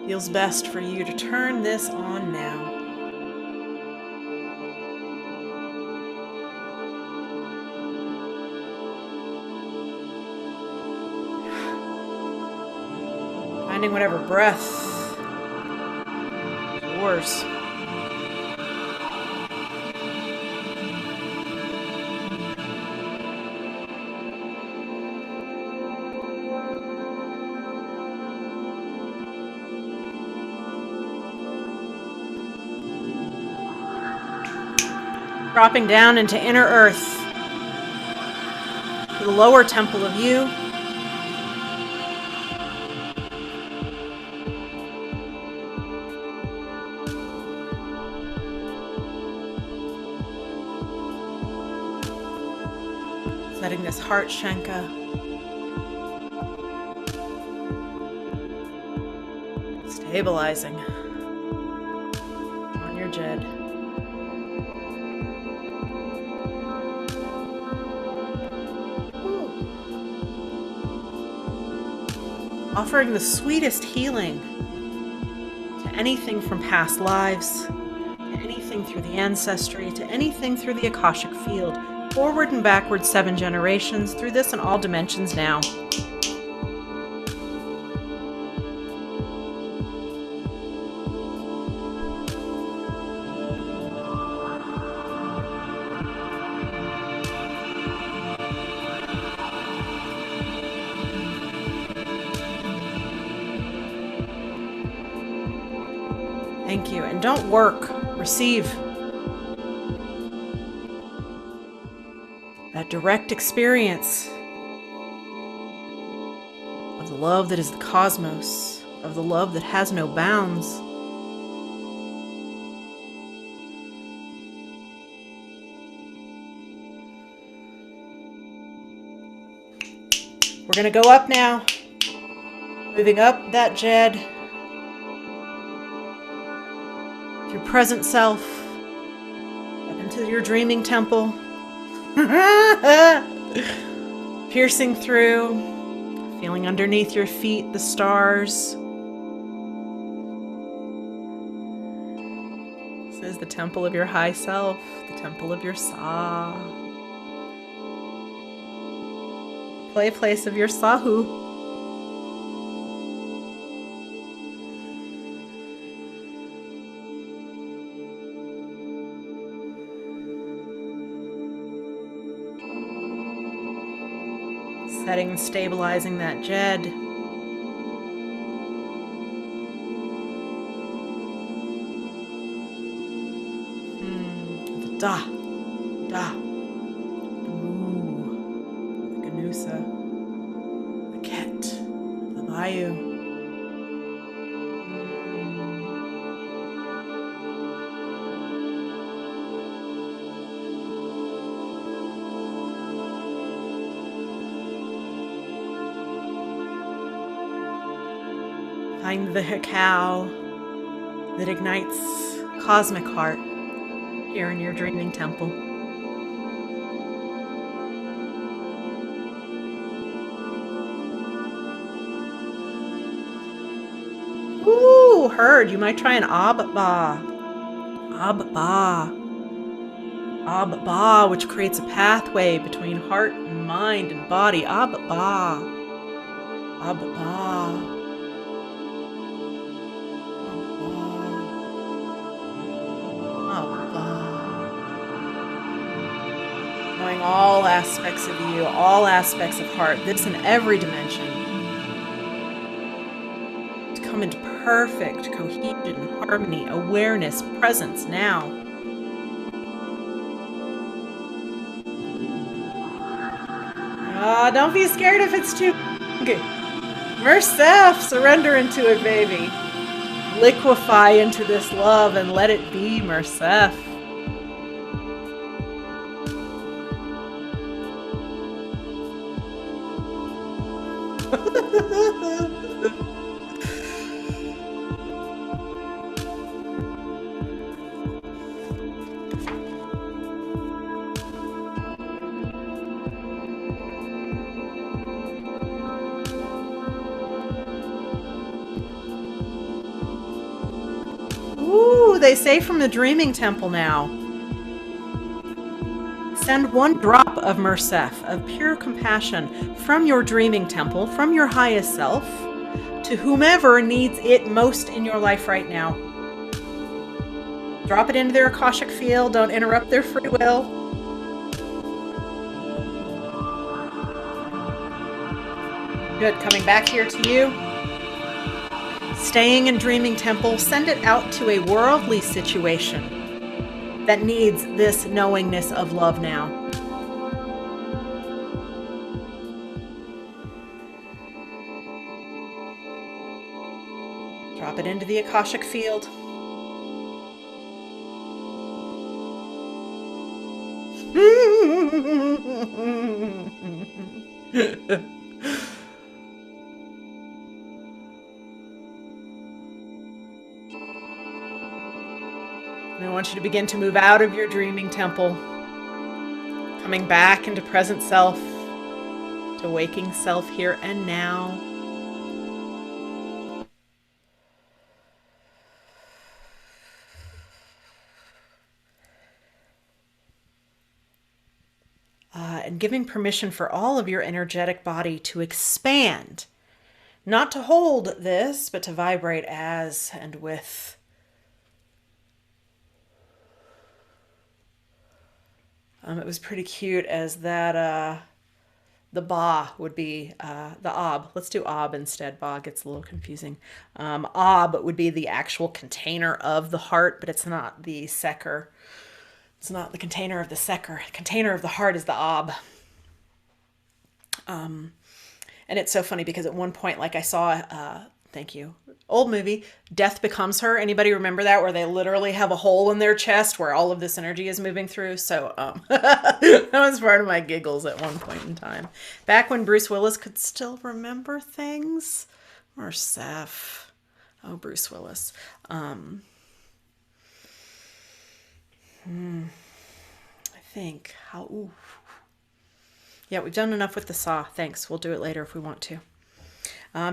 feels best for you to turn this on now. Finding whatever breath is yours. Dropping down into inner earth, to the lower temple of you. Setting this heart Shenka. Stabilizing on your jed. Offering the sweetest healing to anything from past lives, to anything through the ancestry, to anything through the Akashic field, forward and backward 7 generations, through this in all dimensions now. Thank you. And don't work, receive. That direct experience of the love that is the cosmos, of the love that has no bounds. We're going to go up now, moving up that jed through present self, up into your dreaming temple, piercing through, feeling underneath your feet the stars, is the temple of your high self, the temple of your Sa, play place of your Sahu. Setting and stabilizing that Jed. The Da, Da, the Mu, the Ganusa, the Ket, the Vayu. Find the Hekau that ignites cosmic heart here in your dreaming temple. Ooh, heard. You might try an Abba. Abba. Abba, which creates a pathway between heart and mind and body. Abba. Abba. Knowing all aspects of you, all aspects of heart, this in every dimension, to come into perfect cohesion, harmony, awareness, presence now. Don't be scared if it's too big. Mersef, surrender into it, baby. Liquefy into this love and let it be, Mersef. Ooh, they say from the Dreaming Temple now. Send one drop of Mersef, of pure compassion, from your Dreaming Temple, from your highest self, to whomever needs it most in your life right now. Drop it into their Akashic field. Don't interrupt their free will. Good. Coming back here to you. Staying in Dreaming Temple, send it out to a worldly situation that needs this knowingness of love now. Drop it into the Akashic field. I want you to begin to move out of your dreaming temple, coming back into present self, to waking self here and now. And giving permission for all of your energetic body to expand, not to hold this, but to vibrate as and with. It was pretty cute as that the ba would be the ob. Let's do ob instead. Ba gets a little confusing. Ob would be the actual container of the heart, but it's not the seker. It's not the container of the seker. The container of the heart is the ob. And it's so funny because at one point, like I saw, thank you, old movie, Death Becomes Her. Anybody remember that, where they literally have a hole in their chest where all of this energy is moving through? So that was part of my giggles at one point in time. Back when Bruce Willis could still remember things. Or Seth. Oh, Bruce Willis. I think how. Ooh. Yeah, we've done enough with the saw. Thanks. We'll do it later if we want to.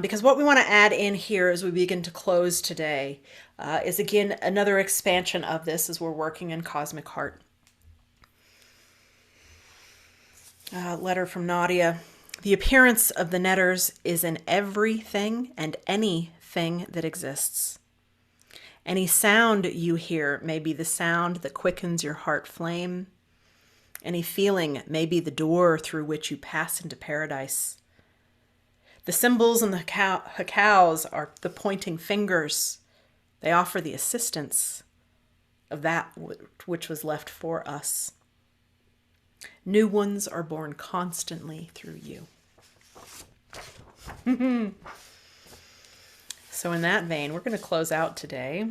Because what we want to add in here as we begin to close today is again another expansion of this as we're working in Cosmic Heart. Letter from Nadia. The appearance of the netters is in everything and anything that exists. Any sound you hear may be the sound that quickens your heart flame. Any feeling may be the door through which you pass into paradise. The symbols and the hakaos are the pointing fingers. They offer the assistance of that which was left for us. New ones are born constantly through you. So in that vein, we're going to close out today.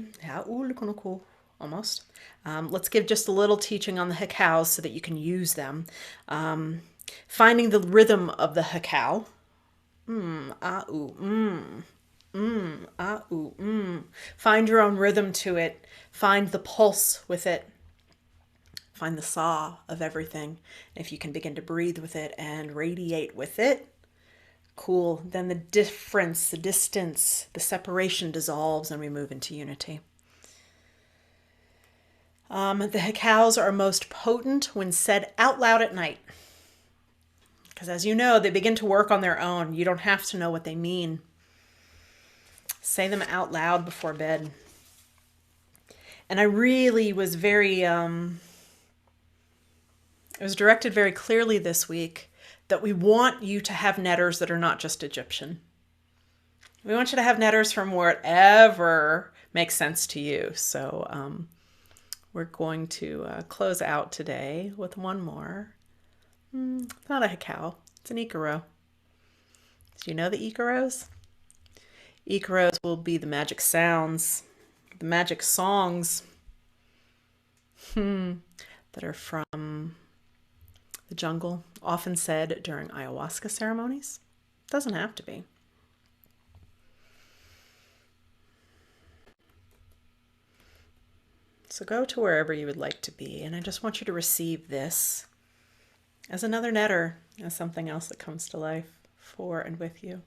Almost. Let's give just a little teaching on the hakaos so that you can use them. Finding the rhythm of the hakao. Find your own rhythm to it. Find the pulse with it. Find the saw of everything. If you can begin to breathe with it and radiate with it, cool. Then the difference, the distance, the separation dissolves and we move into unity. The hakaos are most potent when said out loud at night. Because as you know, they begin to work on their own. You don't have to know what they mean. Say them out loud before bed. And I really was very, it was directed very clearly this week that we want you to have netters that are not just Egyptian. We want you to have netters from wherever makes sense to you. So we're going to close out today with one more. It's not a hakao, it's an ikaro. Do you know the ikaros? Ikaros will be the magic sounds, the magic songs that are from the jungle, often said during ayahuasca ceremonies. Doesn't have to be. So go to wherever you would like to be, and I just want you to receive this as another netter, as something else that comes to life for and with you.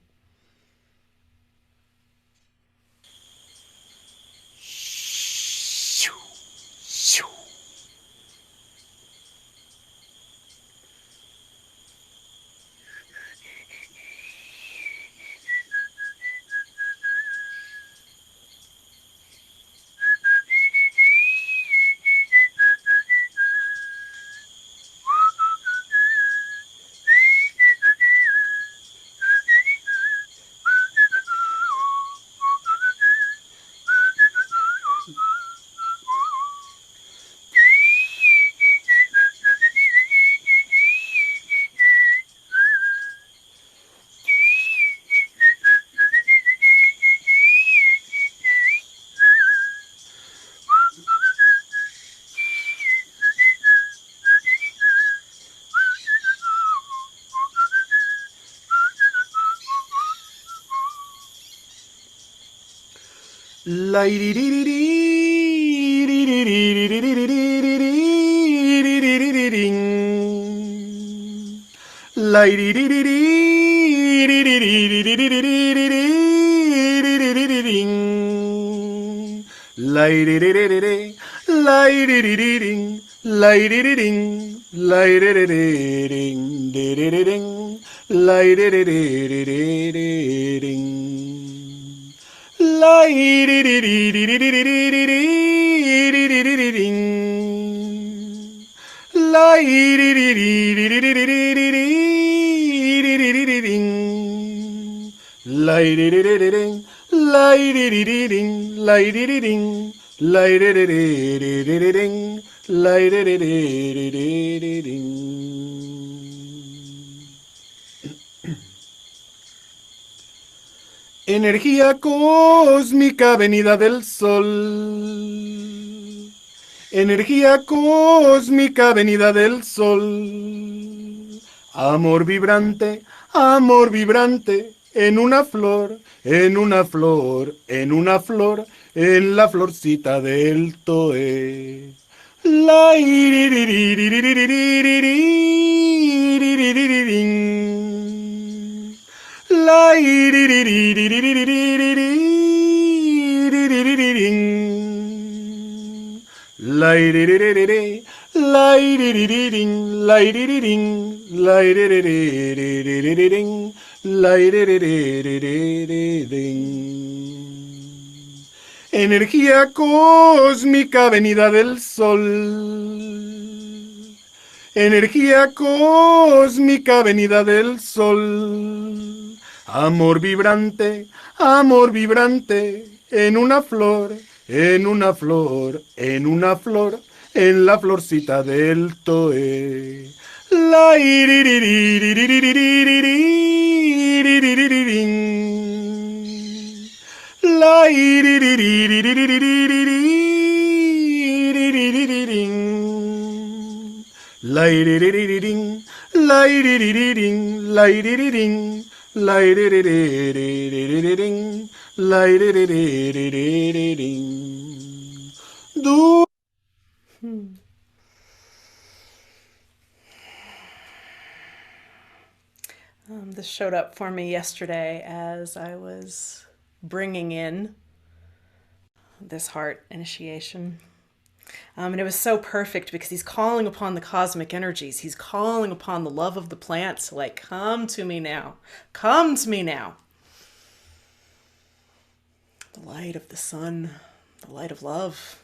Energía cósmica venida del sol. Energía cósmica venida del sol. Amor vibrante, en una flor, en una flor, en una flor, en la florcita del Toé. La La iririririririririririring. La iriririri, la iririring, la iririring, la iririririririring, la iririririririring. Energía cósmica venida del sol. Energía cósmica venida del sol. Amor vibrante, en una flor, en una flor, en una flor, en la florcita del Toé. La iririririririririririring. La iririririririririririring. La iririring, la iririring, la iririring, la iririring, la iririring. Du This showed up for me yesterday as I was bringing in this heart initiation. And it was so perfect because he's calling upon the cosmic energies. He's calling upon the love of the plants to like, come to me now. Come to me now. The light of the sun, the light of love.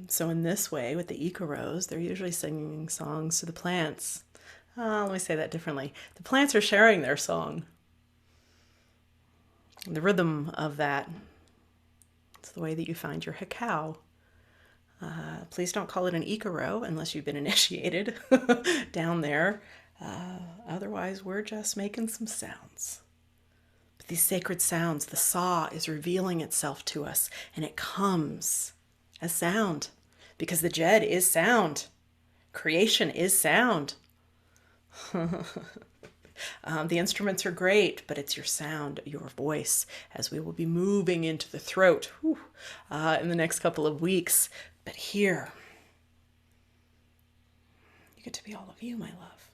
So in this way, with the eco rose, they're usually singing songs to the plants. Let me say that differently. The plants are sharing their song. The rhythm of that. It's the way that you find your cacao. Please don't call it an icaro unless you've been initiated down there. Otherwise, we're just making some sounds. But these sacred sounds, the saw is revealing itself to us, and it comes as sound because the Jed is sound. Creation is sound. The instruments are great, but it's your sound, your voice, as we will be moving into the throat in the next couple of weeks. But here, you get to be all of you, my love.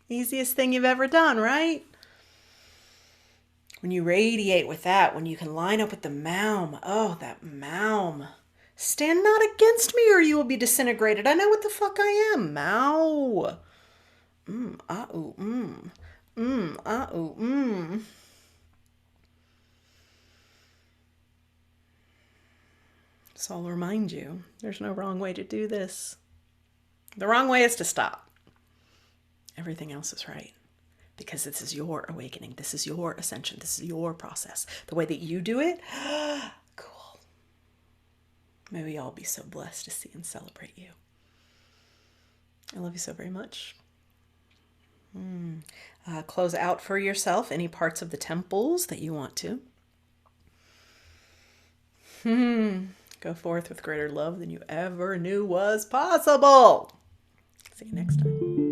Easiest thing you've ever done, right? When you radiate with that, when you can line up with the Maum, oh, that Maum. Stand not against me or you will be disintegrated. I know what the fuck I am. Mao. Ah, ooh, ah, ooh, So I'll remind you, there's no wrong way to do this. The wrong way is to stop. Everything else is right. Because this is your awakening. This is your ascension. This is your process. The way that you do it, cool. May we all be so blessed to see and celebrate you. I love you so very much. Close out for yourself any parts of the temples that you want to. Go forth with greater love than you ever knew was possible. See you next time.